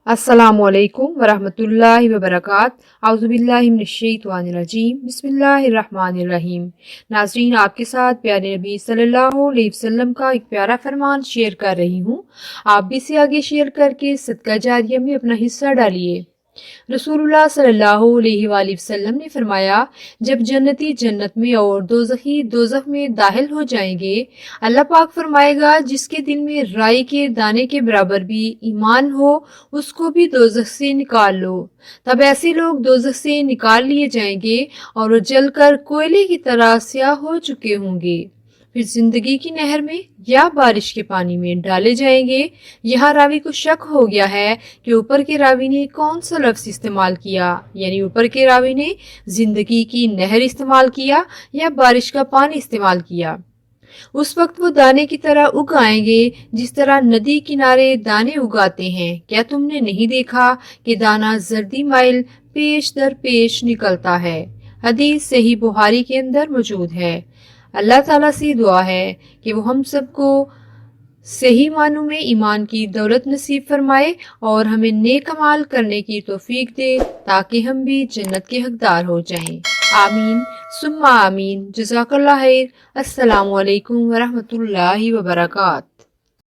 السلام علیکم ورحمۃ اللہ وبرکاتہ۔ اعوذ باللہ من الشیطان الرجیم، بسم اللہ الرحمن الرحیم۔ ناظرین، آپ کے ساتھ پیارے نبی صلی اللہ علیہ وسلم کا ایک پیارا فرمان شیئر کر رہی ہوں۔ آپ بھی اسے آگے شیئر کر کے صدقہ جاریہ میں اپنا حصہ ڈالیے۔ رسول اللہ صلی اللہ علیہ وآلہ وسلم نے فرمایا، جب جنتی جنت میں اور دوزخی دوزخ میں داخل ہو جائیں گے، اللہ پاک فرمائے گا جس کے دل میں رائی کے دانے کے برابر بھی ایمان ہو اس کو بھی دوزخ سے نکال لو۔ تب ایسے لوگ دوزخ سے نکال لیے جائیں گے اور وہ جل کر کوئلے کی طرح سیاہ ہو چکے ہوں گے، پھر زندگی کی نہر میں یا بارش کے پانی میں ڈالے جائیں گے۔ یہاں راوی کو شک ہو گیا ہے کہ اوپر کے راوی نے کون سا لفظ استعمال کیا، یعنی اوپر کے راوی نے زندگی کی نہر استعمال کیا یا بارش کا پانی استعمال کیا۔ اس وقت وہ دانے کی طرح اگ آئیں گے جس طرح ندی کنارے دانے اگاتے ہیں۔ کیا تم نے نہیں دیکھا کہ دانہ زردی مائل پیش در پیش نکلتا ہے؟ حدیث صحیح بخاری کے اندر موجود ہے۔ اللہ تعالیٰ سے دعا ہے کہ وہ ہم سب کو صحیح معنوں میں ایمان کی دولت نصیب فرمائے اور ہمیں نیک اعمال کرنے کی توفیق دے تاکہ ہم بھی جنت کے حقدار ہو جائیں۔ آمین ثم آمین۔ جزاک اللہ خیر۔ السلام علیکم ورحمۃ اللہ وبرکاتہ۔